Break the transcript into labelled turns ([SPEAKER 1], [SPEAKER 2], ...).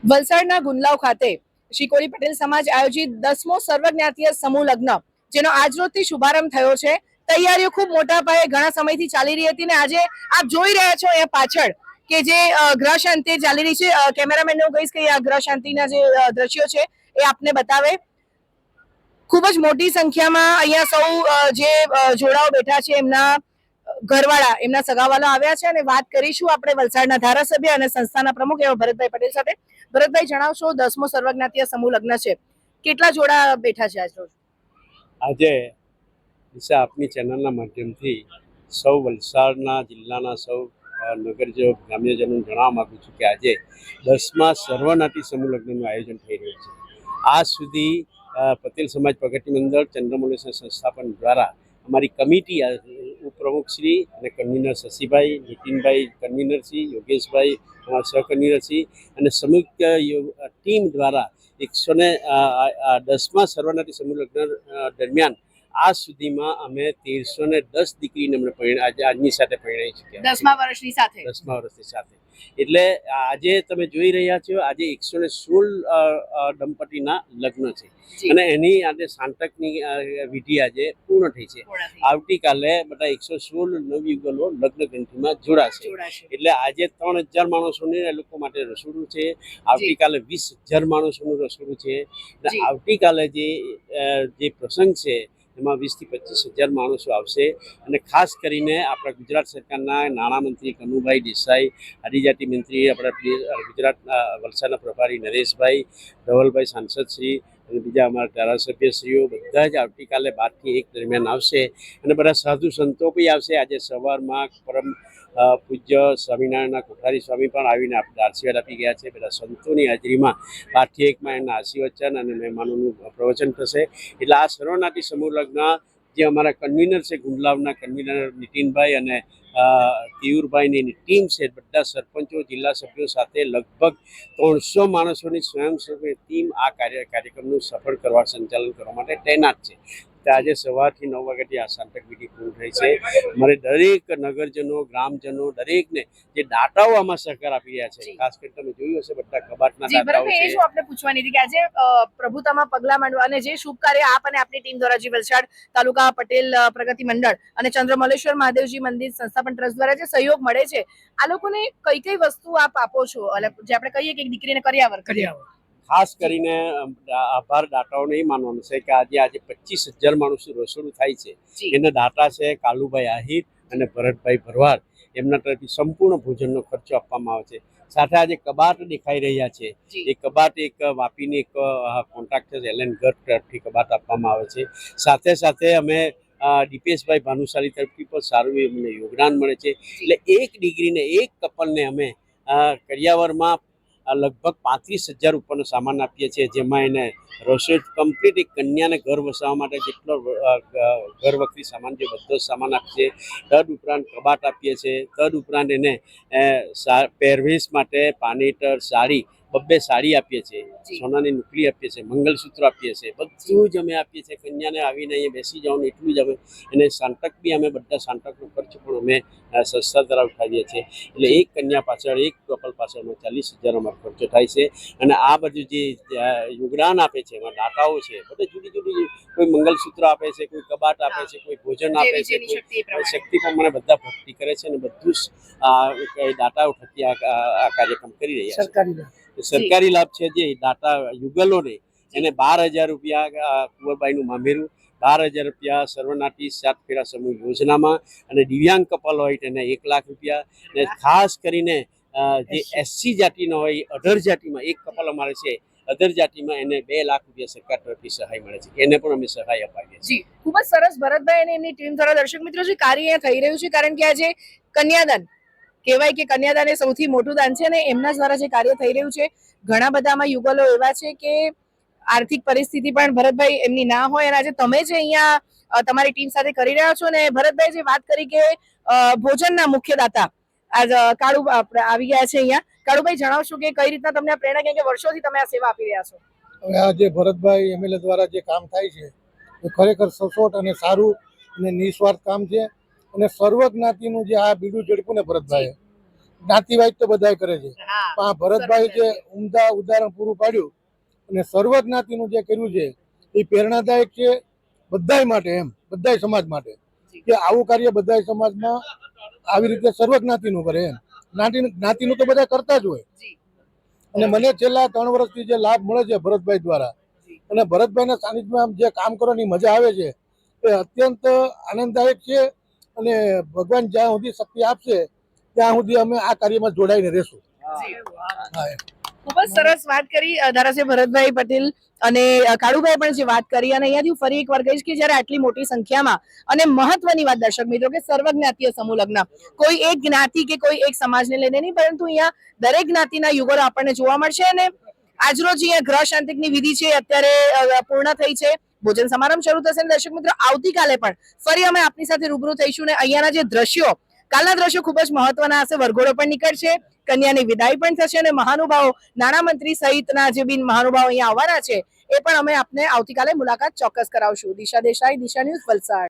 [SPEAKER 1] વલસાડના ગુંદલાવ ખાતે શ્રી કોળી પટેલ સમાજ આયોજિત 10મો સર્વજ્ઞાતીય સમૂહ લગ્ન, જેનો આજરોજથી શુભારંભ થયો છે. તૈયારીઓ ખૂબ મોટા પાયે ઘણા સમયથી ચાલી રહી હતી ને આજે આપ જોઈ રહ્યા છો અહીંયા પાછળ કે જે ગ્રહ શાંતિ ચાલી રહી છે. કેમેરામેનને હું કહીશ કે આ ગ્રહ શાંતિના જે દ્રશ્યો છે એ આપને બતાવે. ખૂબ જ મોટી સંખ્યામાં અહીંયા સૌ જે જોડાઓ બેઠા છે એમના ઘરવાળા, એમના સગાવાલા આવ્યા છે અને વાત કરીશું આપણે વલસાડના ધારાસભ્ય અને સંસ્થાના પ્રમુખ એવા ભરતભાઈ પટેલ સાથે. ભરતભાઈ, જણાવશો 10મો સર્વજ્ઞાતીય સમૂહ લગ્ન છે, કેટલા જોડા બેઠા છે આજ રોજ?
[SPEAKER 2] આજે દિશા આપની ચેનલના માધ્યમથી સૌ વલસાડના જિલ્લાના સૌ નગરજો ગ્રામ્યજનોને જણાવવા માગું છું કે આજે 10મા સર્વનાટી સમૂહ લગ્નનું આયોજન થઈ રહ્યું છે. આજ સુધી પટેલ સમાજ પ્રગતિ મંડળ ચંદ્રમૌલેશ્વર સંસ્થાપન દ્વારા અમારી કમિટી ઉપપ્રમુખશ્રી અને કન્વીનર શશીભાઈ, નીતિનભાઈ કન્વીનરશ્રી, યોગેશભાઈ સહકન્વીનરશ્રી અને સંયુક્ત ટીમ દ્વારા 110મા સર્વનાટી સમૂહ લગ્ન દરમિયાન આજ સુધીમાં અમે 1310 દીકરીને અમને આજની સાથે પરણાવી ચૂક્યા
[SPEAKER 1] 10મા વર્ષની સાથે.
[SPEAKER 2] 10મા વર્ષની સાથે. એટલે આજે તમે જોઈ રહ્યા છો, આજે 116 દંપતીના લગ્ન છે અને એની આજે સાંતકની વિધિ આજે પૂર્ણ થઈ છે. આવતીકાલે બધા 116 નવયુગલો લગ્ન ગ્રંથિમાં જોડાશે. એટલે આજે 3000 માણસોને એ લોકો માટે રસોડું છે. આવતીકાલે 20,000 માણસોનું રસોડું છે. અને આવતીકાલે જે પ્રસંગ છે એમાં 20 થી 25,000 માણસો આવશે. અને ખાસ કરીને આપણા ગુજરાત સરકારના નાણામંત્રી કનુભાઈ દેસાઈ, આદિજાતિ મંત્રી આપણા ગુજરાત વલસાડના પ્રભારી નરેશભાઈ, ધવલભાઈ સાંસદશ્રી અને બીજા અમારા ધારાસભ્યશ્રીઓ બધા જ આવતીકાલે 12 થી 1 દરમિયાન આવશે. અને બધા સાધુ સંતો પણ આવશે. આજે સવારમાં પરમ પૂજ્ય સ્વામિનારાયણના કોઠારી સ્વામી પણ આવીને આશીર્વાદ આપી ગયા છે. બધા સંતોની હાજરીમાં 12 થી 1માં એમના આશીર્વચન અને મહેમાનોનું પ્રવચન થશે. એટલે આ સર્વનાટી સમૂહ લગ્ન જે અમારા કન્વીનર છે, ગુંદલાવના કન્વીનર નીતિનભાઈ અને કેયુરભાઈની ટીમ છે, બધા સરપંચો, જિલ્લા સભ્યો સાથે લગભગ 300 માણસોની સ્વયંસેવક ટીમ આ કાર્યક્રમનું સફળ કરવા, સંચાલન કરવા માટે તૈનાત છે. આજે સવારથી 9 વાગ્યાથી આ સાંતક વિધિ પૂર્ણ થઈ છે. અમારે દરેક નગરજનો, ગ્રામજનો, દરેકને જે દાતાઓ આમાં સહકાર આપી રહ્યા છે, ખાસ કરીને તમે જોયું હશે બધા કબાટના દાતાઓ છે.
[SPEAKER 1] એ શું આપણે પૂછવાની હતી કે આજે પ્રભુતામાં પગલા માંડવા અને જે શુભ કાર્ય આપ અને આપની ટીમ દ્વારા જે વલસાડ તાલુકા પટેલ પ્રગતિ મંડળ અને ચંદ્રમૌલેશ્વર મહાદેવજી મંદિર સંસ્થાપન ટ્રસ્ટ દ્વારા જે સહયોગ મળે છે, આ લોકોને કઈ કઈ વસ્તુ આપ આપો છો? જે આપણે કહીએ કે દીકરીને કર્યાવર.
[SPEAKER 2] ખાસ કરીને આભાર દાતાઓને એ માનવાનું છે કે આજે 25,000 માણસનું રસોડું થાય છે. એના દાતા છે કાલુભાઈ આહિર અને ભરતભાઈ ભરવાડ. એમના તરફથી સંપૂર્ણ ભોજનનો ખર્ચો આપવામાં આવે છે. સાથે આજે કબાટ દેખાઈ રહ્યા છે. એ કબાટ એક વાપીની એક કોન્ટ્રાક્ટર એલએન ગર્ગ તરફથી કબાટ આપવામાં આવે છે. સાથે સાથે અમે દીપેશભાઈ ભાનુશાલી તરફથી પણ સારું એમને યોગદાન મળે છે. એટલે એક દીકરીને, એક કપલને અમે કરિયાવરમાં લગભગ 35,000 ઉપરનો સામાન આપીએ છીએ, જેમાં એને રસોઈ કમ્પ્લીટ એક કન્યાને ઘર વસાવવા માટે જેટલો ઘર વખરી સામાન છે બધો જ સામાન આપીએ. તદ ઉપરાંત કબાટ આપીએ છીએ. તદ ઉપરાંત એને પહેરવેશ માટે પાનેટર, સાડી, 2 સાડી આપીએ છીએ, સોનાની નુકલી આપીએ છીએ, મંગલસૂત્ર આપીએ છીએ, બધું જ અમે આપીએ છીએ. કન્યાને આવીને અહીંયા બેસી જવાનું એટલું જ અમે એને સાંતક બી અમે બધા સાંતકનો ખર્ચ પણ અમે સંસ્થા દ્વારા ઉઠાવીએ છીએ. એટલે એક કન્યા પાછળ, એક કપલ પાછળ 40,000 અમારો ખર્ચો થાય છે. અને આ બધું જે યોગદાન આપે છે એમાં દાતાઓ છે, બધે જુદી જુદી, કોઈ મંગલસૂત્ર આપે છે, કોઈ કબાટ આપે છે, કોઈ ભોજન આપે છે, કોઈ શક્તિ પ્રમાણે બધા ભક્તિ કરે છે. અને બધું જ દાતાઓ થકી આ કાર્યક્રમ કરી રહ્યા છે. સરકારી લાભ છે જે દાતા યુગલોને એને 12,000 રૂપિયા કુંવરબાઈનું મામેરું, 12,000 રૂપિયા સર્વનાટી 7 ફેરા સમૂહ યોજનામાં, અને દિવ્યાંગ કપલ હોય તેને 1 લાખ રૂપિયા. અને ખાસ કરીને જે એસસી જાતિનો હોય, અધર જાતિમાં એક કપલ અમારે છે, અધર જાતિમાં એને 2 લાખ રૂપિયા સરકાર તરફથી સહાય મળે છે. એને પણ અમે સહાય અપાવીએ છીએ.
[SPEAKER 1] ખૂબ જ સરસ ભરતભાઈ અને એમની ટીમ દ્વારા. દર્શક મિત્રો, જે કાર્ય થઈ રહ્યું છે, કારણ કે આજે કન્યાદાન કહેવાય કે કન્યાદાન એ સૌથી મોટું દાન છે અને એમના દ્વારા જે કાર્ય થઈ રહ્યું છે, ઘણા બધામાં યુગલો એવા છે કે આર્થિક પરિસ્થિતિ પણ ભરતભાઈ એમની ના હોય, અને આજે તમે જે અહીંયા તમારી ટીમ સાથે કરી રહ્યા છો. અને ભરતભાઈ જે વાત કરી કે ભોજનના મુખ્ય દાતા આજ કાળુ આવી ગયા છે અહીંયા. કાળુભાઈ, જણાવશો કે કઈ રીતના તમને આ પ્રેરણા, કેમ કે વર્ષોથી તમે આ સેવા આપી રહ્યા છો?
[SPEAKER 3] હવે આ જે ભરતભાઈ એમએલએ દ્વારા જે કામ થાય છે એ ખરેખર સચોટ અને સારું અને નિસ્વાર્થ કામ છે. અને સર્વ જ્ઞાતિનું જે આ બીડું ઝડપ્યું ને ભરતભાઈએ, જ્ઞાતિવાદ તો બધાય કરે છે,
[SPEAKER 1] હા
[SPEAKER 3] પણ આ ભરતભાઈ જે ઉમદા ઉદાહરણ પૂરું પાડ્યું અને સર્વ જ્ઞાતિનું જે કર્યું છે એ પ્રેરણાદાયક છે બધાય માટે, એમ બધાય સમાજ માટે, કે આવું કાર્ય બધાય સમાજમાં આવી રીતે સર્વ જ્ઞાતિનું કરે એમ. જ્ઞાતિનું તો બધા કરતા જ હોય. અને મને છેલ્લા 3 વર્ષથી જે લાભ મળે છે ભરતભાઈ દ્વારા, અને ભરતભાઈના સાનિધ્યમાં જે કામ કરવાની મજા આવે છે એ અત્યંત આનંદદાયક છે. અને ભગવાન જ્યાં સુધી શક્તિ આપશે ત્યાં સુધી અમે આ કાર્યમાં જોડાઈને રહેશું. હા, એમ.
[SPEAKER 1] ખૂબ જ સરસ વાત કરી ધારાસભ્ય ભરતભાઈ પટેલ અને કાળુભાઈ પણ જે વાત કરી, અને અહીંયાથી હું ફરી એકવાર કહીશ કે જ્યારે આટલી મોટી સંખ્યામાં અને મહત્વની વાત દર્શક મિત્રો કે સર્વજ્ઞાતીય સમૂહ લગ્ન, કોઈ એક જ્ઞાતિ કે કોઈ એક સમાજને લઈને નહીં, પરંતુ અહીંયા દરેક જ્ઞાતિના યુગલો આપણને જોવા મળશે. અને આજરોજ અહીંયા ગ્રહ શાંતિકની વિધિ છે અત્યારે પૂર્ણ થઈ છે, ભોજન સમારંભ શરૂ થશે. અને દર્શક મિત્રો આવતીકાલે પણ ફરી અમે આપની સાથે રૂબરૂ થઈશું ને અહીંયાના જે દ્રશ્યો, કાલના દ્રશ્યો ખૂબ જ મહત્વના હશે. વરઘોડો પણ નીકળશે, કન્યાની વિદાય પણ થશે, અને મહાનુભાવો, નાણામંત્રી સહિતના જે બિન મહાનુભાવો અહીંયા આવવાના છે એ પણ અમે આપને આવતીકાલે મુલાકાત ચોક્કસ કરાવશું. દિશા દેસાઈ, દિશા ન્યૂઝ, વલસાડ.